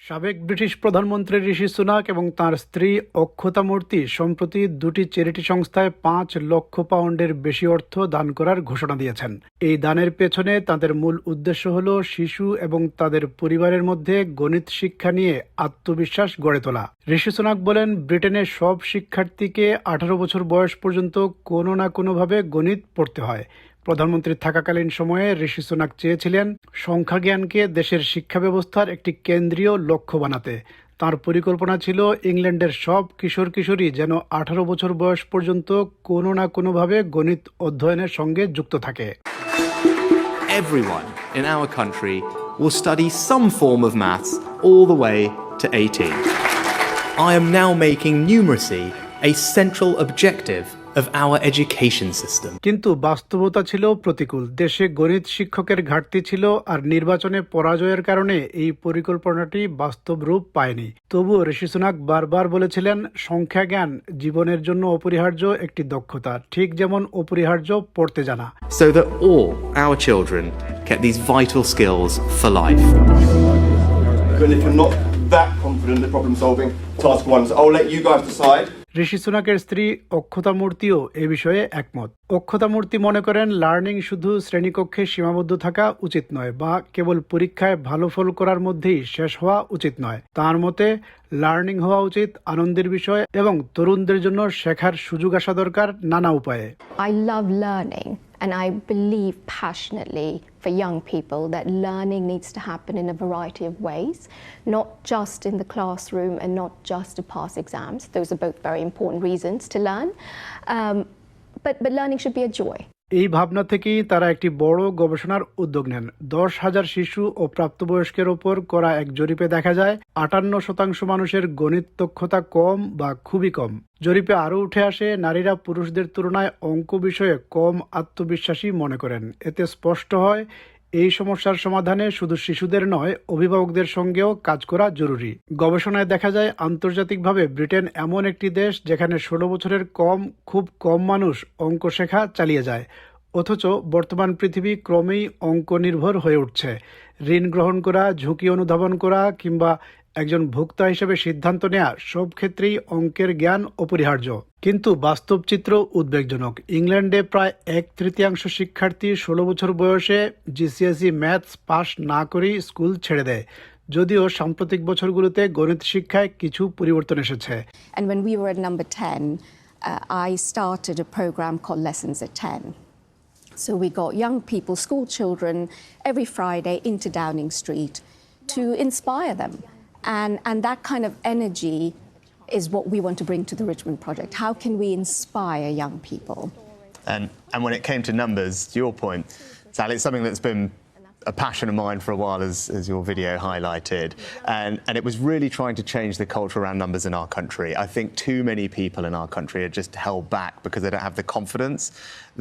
সাবেক ব্রিটিশ প্রধানমন্ত্রী ঋষি সুনাক এবং তার স্ত্রী অক্ষতা মূর্তি সম্প্রতি দুটি চ্যারিটি সংস্থায় ৫ লক্ষ পাউন্ডের বেশি অর্থ দান করার ঘোষণা দিয়েছেন। এই দানের পেছনে তাদের মূল উদ্দেশ্য হল শিশু এবং তাদের পরিবারের মধ্যে গণিত শিক্ষা নিয়ে আত্মবিশ্বাস গড়ে তোলা। ঋষি সুনাক বলেন, ব্রিটেনের সব শিক্ষার্থীকে ১৮ বছর বয়স পর্যন্ত কোনো না কোনোভাবে গণিত পড়তে হয়। প্রধানমন্ত্রী থাকাকালীন সময়ে ঋষি সুনাক চেয়েছিলেন সংখ্যাজ্ঞানকে দেশের শিক্ষা ব্যবস্থার একটি কেন্দ্রীয় লক্ষ্য বানাতে। তার পরিকল্পনা ছিল ইংল্যান্ডের সব কিশোর কিশোরী যেন ১৮ বছর বয়স পর্যন্ত কোনো না কোনোভাবে গণিত অধ্যয়নের সঙ্গে যুক্ত থাকে। Everyone in our country will study some form of maths all the way to 18. I am now making numeracy a central objective of our education system. কিন্তু বাস্তবতা ছিল প্রতিকূল। দেশে গণিত শিক্ষকের ঘাটতি ছিল আর নির্বাচনে পরাজয়ের কারণে এই পরিকল্পনাটি বাস্তব রূপ পায়নি। তবুও ঋষি সুনাক বারবার বলেছিলেন, সংখ্যা জ্ঞান জীবনের জন্য অপরিহার্য একটি দক্ষতা, ঠিক যেমন অপরিহার্য পড়তে জানা। So that all our children get these vital skills for life. But if you're not that confident at problem solving, task one, so I'll let you guys decide. ঋষি সুনাকের স্ত্রী অক্ষতা মূর্তিও এ বিষয়ে একমত। অক্ষতা মূর্তি মনে করেন, লার্নিং শুধু শ্রেণীকক্ষে সীমাবদ্ধ থাকা উচিত নয় বা কেবল পরীক্ষায় ভালো ফল করার মধ্যেই শেষ হওয়া উচিত নয়। তার মতে লার্নিং হওয়া উচিত আনন্দের বিষয় এবং তরুণদের জন্য শেখার সুযোগ আসা দরকার নানা উপায়ে। I love learning and I believe passionately for young people that learning needs to happen in a variety of ways, not just in the classroom and not just to pass exams. Those are both very important reasons to learn, but learning should be a joy. এই ভাবনা থেকেই তারা একটি বড় গবেষণার উদ্যোগ নেন। ১০,০০০ শিশু ও প্রাপ্তবয়স্কের ওপর করা এক জরিপে দেখা যায় ৫৮% মানুষের গণিত দক্ষতা কম বা খুবই কম। জরিপে আরও উঠে আসে, নারীরা পুরুষদের তুলনায় অঙ্ক বিষয়ে কম আত্মবিশ্বাসী মনে করেন। এতে স্পষ্ট হয় এই সমস্যার সমাধানে শুধু শিশুদের নয়, অভিভাবকদের সঙ্গেও কাজ করা জরুরি। গবেষণায় দেখা যায় আন্তর্জাতিকভাবে ব্রিটেন এমন একটি দেশ যেখানে ১৬ বছরের খুব কম মানুষ অঙ্ক শেখা চালিয়ে যায়। অথচ বর্তমান পৃথিবী ক্রমেই অঙ্ক নির্ভর হয়ে উঠছে। ঋণ গ্রহণ করা, ঝুঁকি অনুধাবন করা কিংবা একজন ভোক্তা হিসেবে সিদ্ধান্ত নেওয়া, সব ক্ষেত্রেই অঙ্কের জ্ঞান অপরিহার্য। কিন্তু বাস্তব চিত্র উদ্বেগজনক। ইংল্যান্ডে প্রায় ১/৩ শিক্ষার্থী ১৬ বছর বয়সে GCSE ম্যাথস পাশ না করেই স্কুল ছেড়ে দেয়। যদিও সাম্প্রতিক বছরগুলোতে গণিত শিক্ষায় কিছু পরিবর্তন এসেছে। And when we were at number 10, I started a program called Lessons at 10. So we got young people, school children, every Friday into Downing Street to inspire them. And that kind of energy is what we want to bring to the Richmond Project. How can we inspire young people? And when it came to numbers, to your point, Sally, it's something that's been a passion of mine for a while, as your video highlighted, and it was really trying to change the culture around numbers in our country. I think too many people in our country are just held back because they don't have the confidence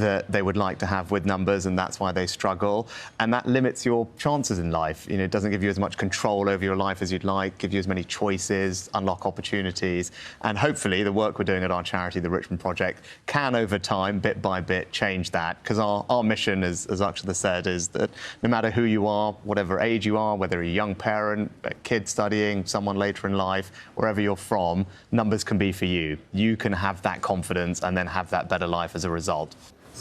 that they would like to have with numbers, and that's why they struggle, and that limits your chances in life. You know, it doesn't give you as much control over your life as you'd like, give you as many choices, unlock opportunities, and hopefully the work we're doing at our charity, the Richmond Project, can over time, bit by bit, change that, because our mission, as Akshata said, is that no matter who you are, whatever age you are, whether you're a young parent, a kid studying, someone later in life, wherever you're from, numbers can be for you. You can have that confidence and then have that better life as a result.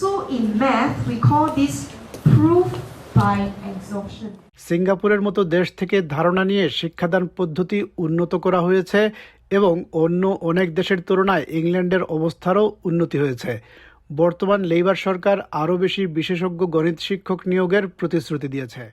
So in math, we call this proof by exhaustion. সিঙ্গাপুরের মতো দেশ থেকে ধারণা নিয়ে শিক্ষাদান পদ্ধতি উন্নত করা হয়েছে এবং অন্য অনেক দেশের তুলনায় ইংল্যান্ডের অবস্থারও উন্নতি হয়েছে। বর্তমান লেবার সরকার আরও বেশি বিশেষজ্ঞ গণিত শিক্ষক নিয়োগের প্রতিশ্রুতি দিয়েছে।